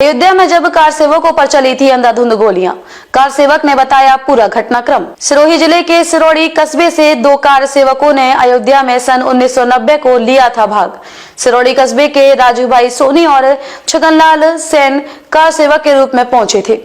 अयोध्या में जब कार सेवकों पर चली थी अंधाधुंध गोलियां, कार सेवक ने बताया पूरा घटनाक्रम। सिरोही जिले के सिरोड़ी कस्बे से दो कार सेवकों ने अयोध्या में सन 1990 को लिया था भाग। सिरोड़ी कस्बे के राजूभाई सोनी और छगनलाल सेन कार सेवक के रूप में पहुंचे थे।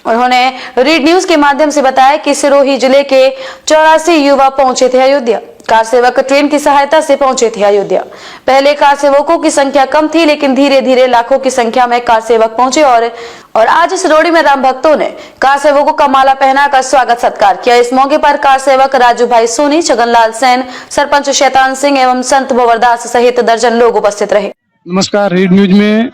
उन्होंने रीड न्यूज के माध्यम से बताया कि सिरोही जिले के 84 युवा पहुंचे थे अयोध्या। कार सेवक ट्रेन की सहायता से पहुंचे थे अयोध्या। पहले कार सेवकों की संख्या कम थी, लेकिन धीरे धीरे लाखों की संख्या में कार सेवक पहुंचे और आज सिरोड़ी में राम भक्तों ने कार सेवकों का माला पहनाकर स्वागत सत्कार किया। इस मौके पर कार सेवक राजूभाई सोनी, छगनलाल सेन, सरपंच शैतान सिंह एवं संत भंवरदास सहित दर्जन लोग उपस्थित रहे। नमस्कार, रीड न्यूज में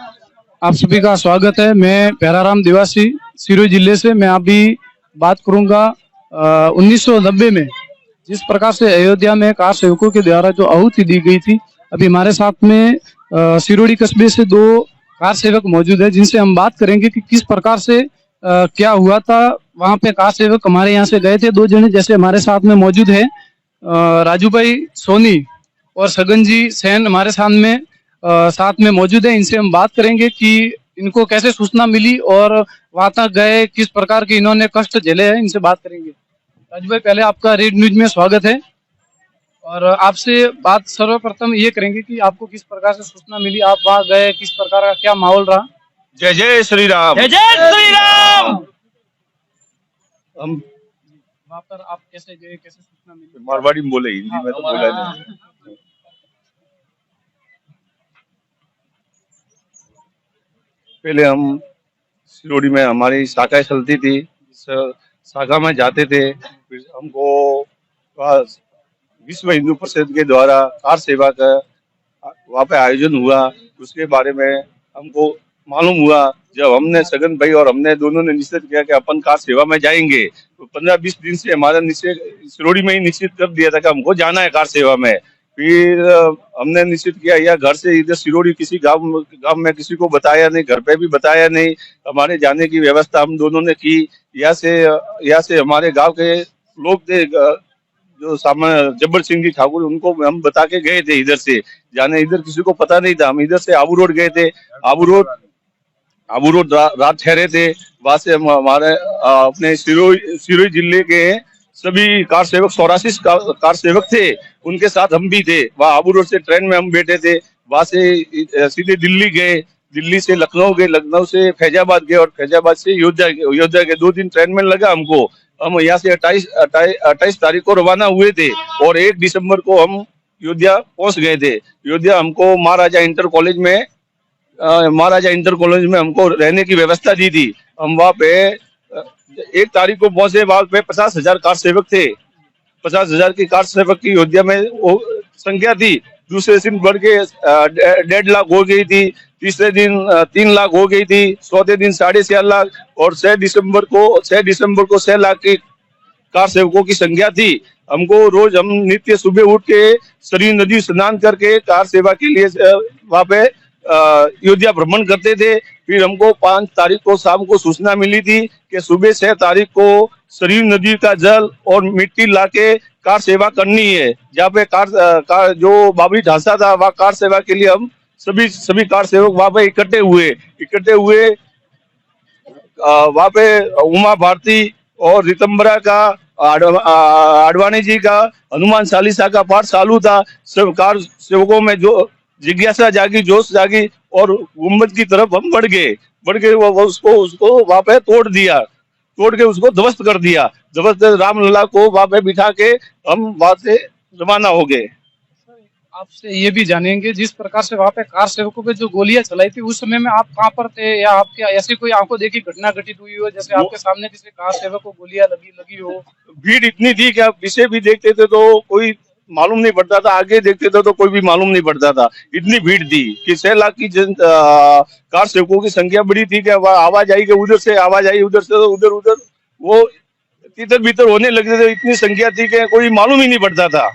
आप सभी का स्वागत है। मैं प्याराराम दिवासी सिरोही जिले से। मैं अभी बात करूंगा 1990 में जिस प्रकार से अयोध्या में कार सेवकों के द्वारा जो आहुति दी गई थी। अभी हमारे साथ में सिरोड़ी कस्बे से दो कार सेवक मौजूद है, जिनसे हम बात करेंगे कि किस प्रकार से क्या हुआ था। वहां पे कार सेवक हमारे यहाँ से गए थे, दो जने जैसे हमारे साथ में मौजूद है। राजूभाई सोनी और सगन जी सेन हमारे साथ में मौजूद है। इनसे हम बात करेंगे कि इनको कैसे सूचना मिली और वहां तक गए, किस प्रकार के इन्होंने कष्ट झेले हैं। इनसे बात करेंगे। राजू भाई, पहले आपका रेड न्यूज में स्वागत है और आपसे बात सर्वप्रथम ये करेंगे कि आपको किस प्रकार से सूचना मिली, आप वहां गए, किस प्रकार का क्या माहौल रहा। जय जय श्री राम। जय जय श्री राम। हम वहां पर आप कैसे गए, कैसे सूचना मिली? मारवाड़ी में बोले, हिंदी में तो बोला नहीं। पहले हम सिरोड़ी में हमारी शाखा चलती थी, शाखा में जाते थे। फिर हमको विश्व हिंदू परिषद के द्वारा कार सेवा का वहाँ पे आयोजन हुआ। उसके बारे में हमको मालूम हुआ जब हमने सगन भाई और हमने दोनों ने निश्चित किया कि अपन कार सेवा में जाएंगे। तो 15-20 दिन से हमारा निश्चय सिरोड़ी में ही निश्चित कर दिया था कि हमको जाना है कार सेवा में। फिर हमने निश्चित किया, या घर से इधर सिरोड़ी किसी गांव में किसी को बताया नहीं, घर पे भी बताया नहीं। हमारे जाने की व्यवस्था हम दोनों ने की। यहाँ से हमारे गांव के लोग थे जो सामने जब्बर सिंह जी ठाकुर, उनको हम बता के गए थे इधर से जाने। इधर किसी को पता नहीं था। हम इधर से आबू रोड गए थे। आबू रोड रात ठहरे थे। वहां से हम हमारे अपने सिरोही जिले के सभी कार सेवक 84 कार सेवक थे, उनके साथ हम भी थे। वहाँ आबू रोड से ट्रेन में हम बैठे थे। वहां से सीधे दिल्ली गए, दिल्ली से लखनऊ गए, लखनऊ से फैजाबाद गए और फैजाबाद से अयोध्या के 2 दिन ट्रेन में लगा हमको। हम यहाँ से 28 तारीख को रवाना हुए थे और 1 दिसंबर को हम अयोध्या पहुंच गए थे। अयोध्या हमको महाराजा इंटर कॉलेज में हमको रहने की व्यवस्था दी थी। हम वहाँ पे 1 तारीख को पहुंचे। वहां पे 50,000 कार सेवक थे। 50,000 की कार सेवक की अयोध्या में संख्या थी। दूसरे दिन बढ़ के 1.5 लाख हो गई थी। तीसरे दिन 3 लाख हो गई थी। चौथे दिन 4.5 लाख और 6 दिसंबर को 6 लाख की कार सेवकों की संख्या थी। हमको रोज हम नित्य सुबह उठ के सरयू नदी स्नान करके कार सेवा के लिए वहाँ पे अयोध्या भ्रमण करते थे। फिर हमको 5 तारीख को शाम को सूचना मिली थी कि सुबह 6 तारीख को सरयू नदी का जल और मिट्टी लाके कार सेवा करनी है। जहाँ पे कार जो बाबरी ढांचा था, वहाँ कार सेवा के लिए हम सभी कार सेवक वहाँ पे इकट्ठे हुए। वहाँ पे उमा भारती और रितंबरा का, आडवाणी जी का हनुमान चालीसा का पाठ चालू था। सब कार सेवकों में जो जिज्ञासा जागी, जोश जागी और गुम्बद की तरफ हम बढ़ गए। उसको वहाँ पे तोड़ के उसको ध्वस्त कर दिया। ध्वस्त रामलला को वहाँ पे बिठा के हम वहाँ से रवाना हो गए। आपसे ये भी जानेंगे, जिस प्रकार से वहाँ पे कार सेवकों पे जो गोलियां चलाई थी, उस समय में आप कहाँ पर थे, या आपके ऐसी कोई आंखों देखी घटना घटित हुई हो जैसे आपके सामने किसी कार सेवक को गोलियां लगी हो? भीड़ इतनी थी कि आप पीछे भी देखते थे तो कोई मालूम नहीं पड़ता था, आगे देखते थे तो कोई भी मालूम नहीं पड़ता था। इतनी भीड़ थी कि 6 लाख की कार सेवकों की संख्या बड़ी थी कि आवाज आई कि उधर से आवाज आई, उधर से उधर वो तितर बितर होने लगे थे। इतनी संख्या थी कि कोई मालूम ही नहीं पड़ता था।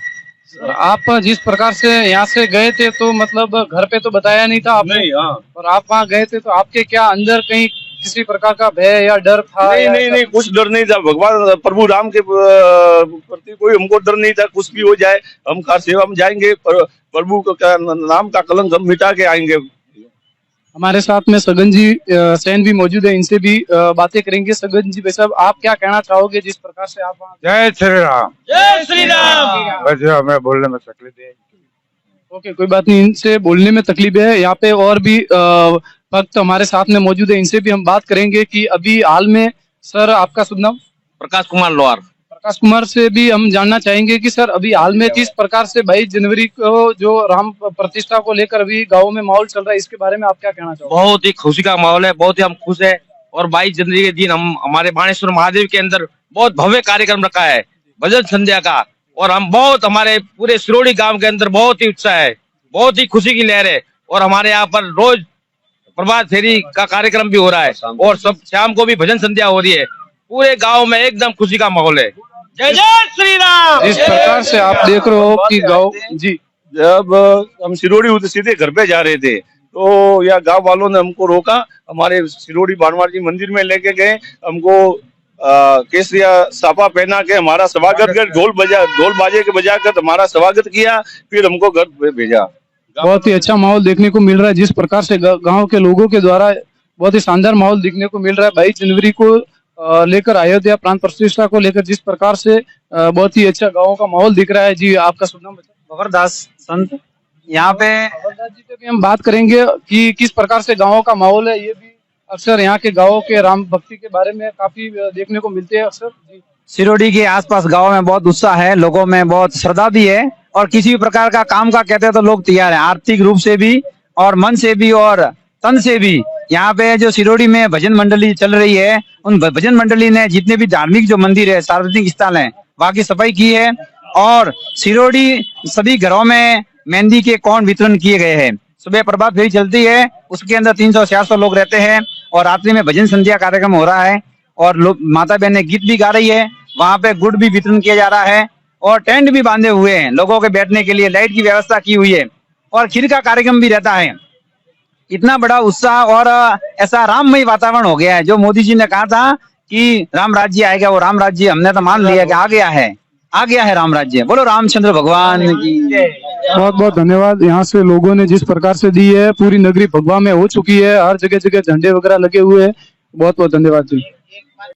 आप जिस प्रकार से यहाँ से गए थे तो मतलब घर पे तो बताया नहीं था आपने? नहीं, हाँ। और आप वहाँ गए थे तो आपके क्या अंदर कहीं किसी प्रकार का भय या डर था? नहीं, कुछ डर नहीं था। भगवान प्रभु राम के प्रति कोई हमको डर नहीं था। कुछ भी हो जाए, हम कार सेवा में जाएंगे, प्रभु का नाम का कलंक हम मिटा के आएंगे। हमारे साथ में सगन जी सैन भी मौजूद है, इनसे भी बातें करेंगे। सगन जी भाई साहब, आप क्या कहना चाहोगे जिस प्रकार से आप वहाँ? जय श्री राम। जय श्री राम। वैसे हमें बोलने में तकलीफ है। ओके, कोई बात नहीं, इनसे बोलने में तकलीफ है। यहाँ पे और भी भक्त हमारे साथ में मौजूद है, इनसे भी हम बात करेंगे कि अभी हाल में, सर आपका शुभ नाम? प्रकाश कुमार लोहार। प्रकाश कुमार से भी हम जानना चाहेंगे कि सर अभी हाल में किस प्रकार से 22 जनवरी को जो राम प्रतिष्ठा को लेकर अभी गाँव में माहौल चल रहा है, इसके बारे में आप क्या कहना चाहोगे? बहुत ही खुशी का माहौल है, बहुत ही हम खुश है। और 22 जनवरी के दिन हम हमारे बाणेश्वर महादेव के अंदर बहुत भव्य कार्यक्रम रखा है, भजन संध्या का। और हम बहुत, हमारे पूरे सिरोड़ी गांव के अंदर बहुत ही उत्साह है, बहुत ही खुशी की लहर है। और हमारे यहाँ पर रोज प्रभात फेरी का कार्यक्रम भी हो रहा है और सब शाम को भी भजन संध्या हो रही है। पूरे गांव में एकदम खुशी का माहौल है। जय जय श्री राम। इस प्रकार से आप देख रहे हो कि गाँव जी, जब हम सिरोड़ी उधर सीधे घर पे जा रहे थे तो या गांव वालों ने हमको रोका, हमारे सिरोड़ी बाणवार जी मंदिर में लेके गए, हमको केसरिया साफा पहना के हमारा स्वागत कर, ढोल बाजे के बजा कर हमारा स्वागत किया, फिर हमको घर पे भेजा। बहुत ही अच्छा माहौल देखने को मिल रहा है। जिस प्रकार से गांव के लोगों के द्वारा बहुत ही शानदार माहौल देखने को मिल रहा है 22 जनवरी को लेकर, अयोध्या प्राण प्रतिष्ठा को लेकर जिस प्रकार से बहुत ही अच्छा गाँव का माहौल दिख रहा है। जी आपका शुभ नाम? भवरदास संत। यहाँ पे जी से भी हम बात करेंगे कि किस प्रकार से गाँव का माहौल है। ये भी अक्सर यहाँ के गाँव के राम भक्ति के बारे में काफी देखने को मिलते हैं अक्सर। जी, सिरोड़ी के आसपास गांव में बहुत उत्साह है, लोगों में बहुत श्रद्धा भी है और किसी भी प्रकार का काम का कहते हैं तो लोग तैयार हैं, आर्थिक रूप से भी और मन से भी और तन से भी। यहाँ पे जो सिरोड़ी में भजन मंडली चल रही है, उन भजन मंडली ने जितने भी धार्मिक जो मंदिर है, सार्वजनिक स्थल हैं, वहाँ की सफाई की है। और सिरोड़ी सभी घरों में मेहंदी के कौन वितरण किए गए हैं। सुबह प्रभात फेरी चलती है, उसके अंदर 300-400 लोग रहते हैं और रात्रि में भजन संध्या कार्यक्रम हो रहा है और माता बहन गीत भी गा रही है। वहाँ पे गुड़ भी वितरण किया जा रहा है और टेंट भी बांधे हुए हैं लोगों के बैठने के लिए, लाइट की व्यवस्था की हुई है और खीर का कार्यक्रम भी रहता है। इतना बड़ा उत्साह और ऐसा राममय वातावरण हो गया है। जो मोदी जी ने कहा था कि राम राज्य आएगा, वो राम राज्य हमने तो मान लिया कि आ गया है राम राज्य। बोलो रामचंद्र भगवान की। बहुत बहुत धन्यवाद। यहाँ से लोगों ने जिस प्रकार से दी है, पूरी नगरी भगवा में हो चुकी है, हर जगह जगह झंडे वगैरह लगे हुए हैं। बहुत बहुत धन्यवाद जी।